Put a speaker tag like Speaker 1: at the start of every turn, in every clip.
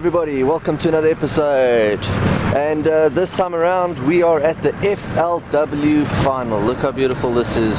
Speaker 1: everybody, welcome to another episode, and this time around we are at the FLW final. Look how beautiful this is.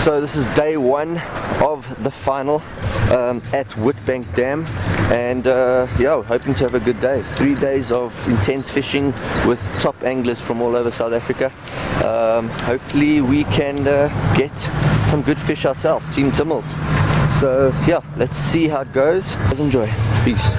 Speaker 1: So this is day one of the final at Witbank Dam, and yeah, hoping to have a good day. 3 days of intense fishing with top anglers from all over South Africa. Hopefully we can get some good fish ourselves, Team Timols. So yeah, let's see how it goes. Let's enjoy. Peace.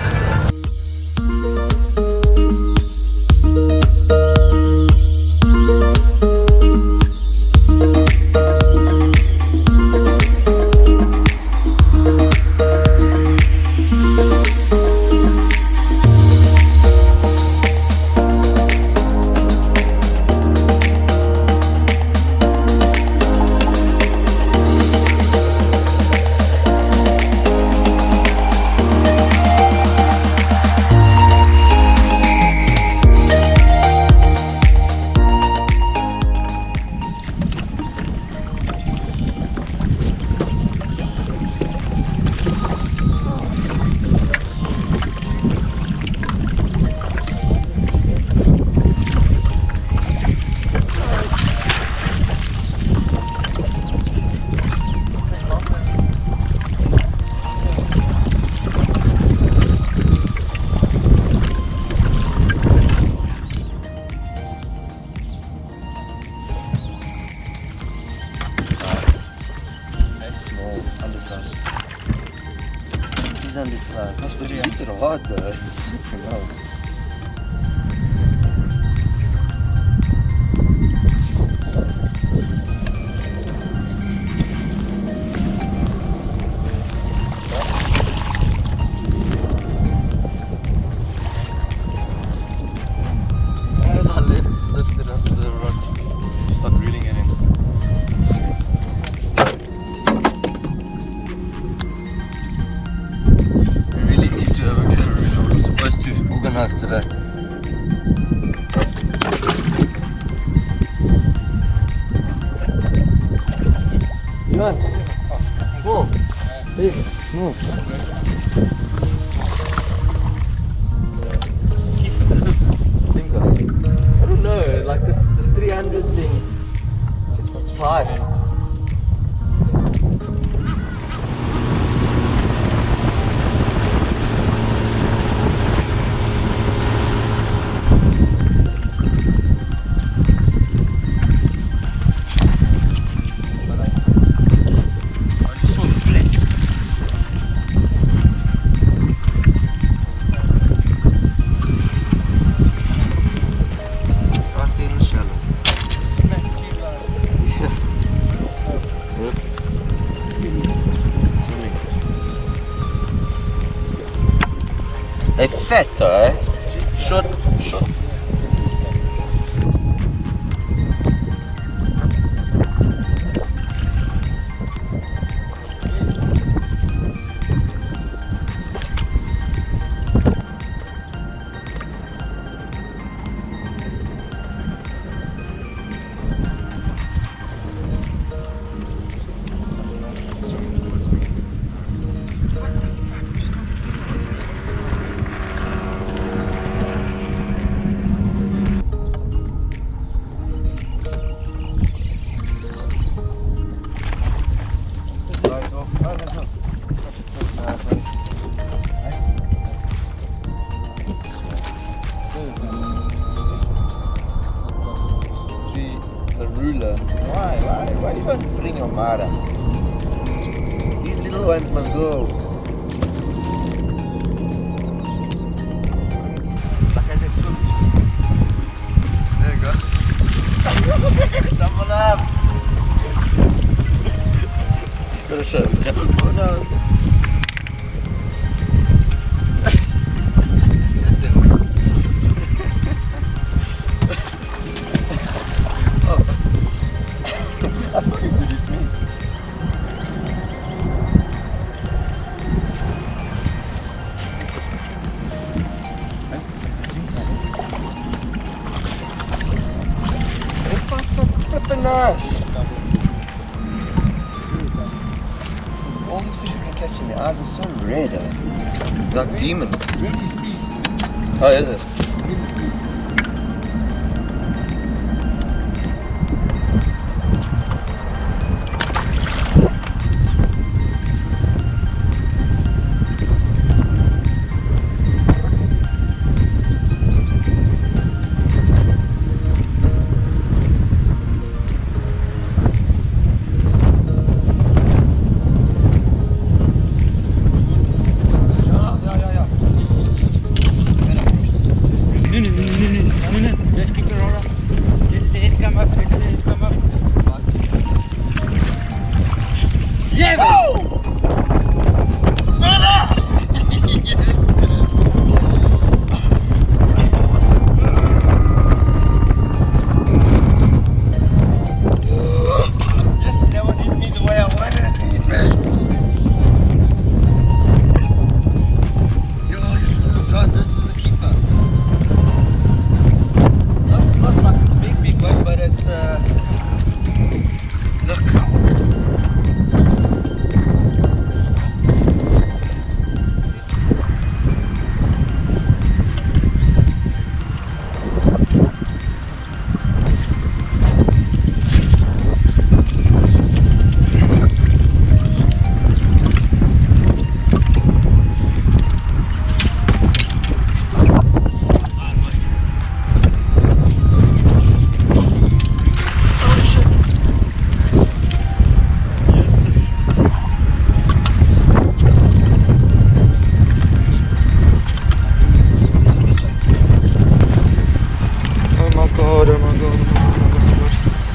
Speaker 1: He's undersized. That's what he hits it hard though. Wow. As I lift it up to the rod, start reeling it in. Organized today. Ivan, move. Please, move. I don't know, like this 300 thing, it's tight. They're fat though, eh? Short. Ruler. Why do you want to bring your Mara? These little ones must go. Like I said, swim. There you go. Double up. Gotta show. Oh no. Nice. All these fish we can catch in the eyes are so red, eh? Like demon. Oh, is it?
Speaker 2: Just keep it on. Let it come up. Let it come up. Yeah! Oh! That one didn't need the way I wanted it.
Speaker 1: God, this is the keeper. It's not like a big one, but it's look.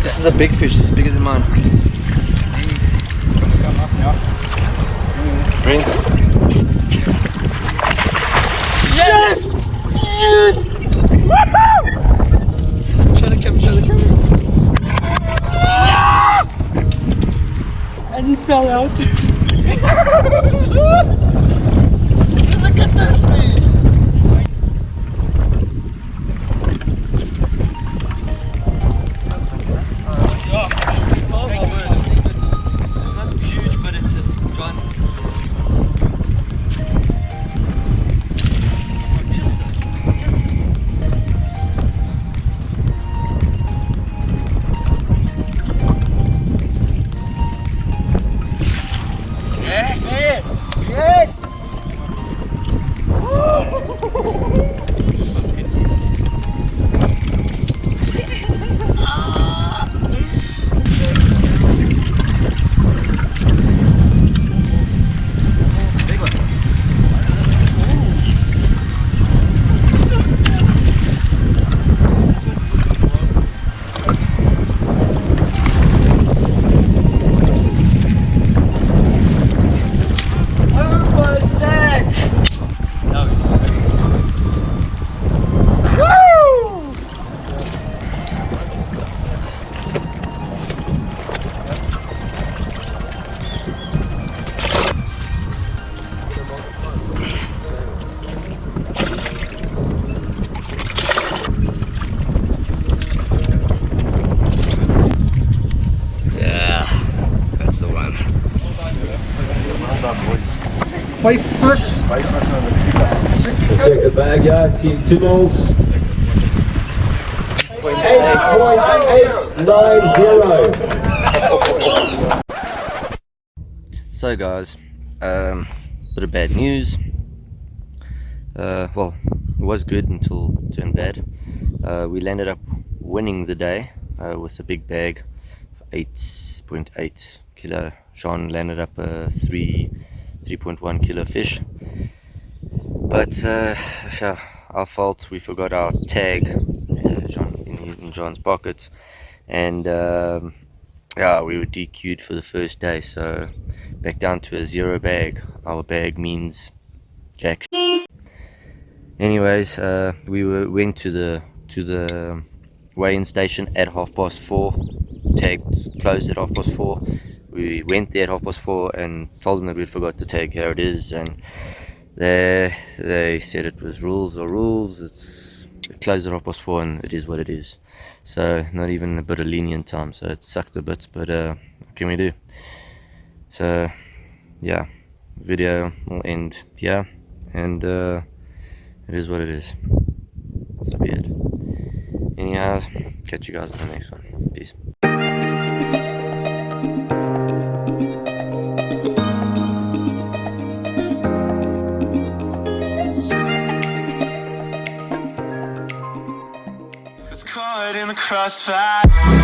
Speaker 1: This is a big fish, it's bigger than mine.
Speaker 2: Come up now.
Speaker 1: Bring.
Speaker 2: Yes! Yes! Woohoo!
Speaker 1: Show the camera,
Speaker 2: And he fell out.
Speaker 1: Look at this thing! Oh my word, it's not huge, but it's a giant.
Speaker 2: Yes! Yes!
Speaker 1: Big one.
Speaker 2: Five fish.
Speaker 3: Check the bag, yeah. Team Timols. 8.890.
Speaker 1: So guys, bit of bad news. Well, it was good until it turned bad. We landed up winning the day with a big bag, 8.8 kilo. Sean landed up a 3.1 kilo fish. But yeah, our fault. We forgot our tag in John's pocket, and yeah, we were DQed for the first day. So back down to a 0 bag. Our bag means jack. Anyways, we went to the weigh-in station at 4:30. Tag closed at 4:30. We went there at 4:30 and told them that we forgot to tag. Here it is, and they said it was rules or rules. It closed at 4:30, and it is what it is. So not even a bit of lenient time. So it sucked a bit, but what can we do? So yeah, video will end here, and it is what it is. So be it. Anyhow, catch you guys in the next one. Peace.
Speaker 4: Caught in the crossfire.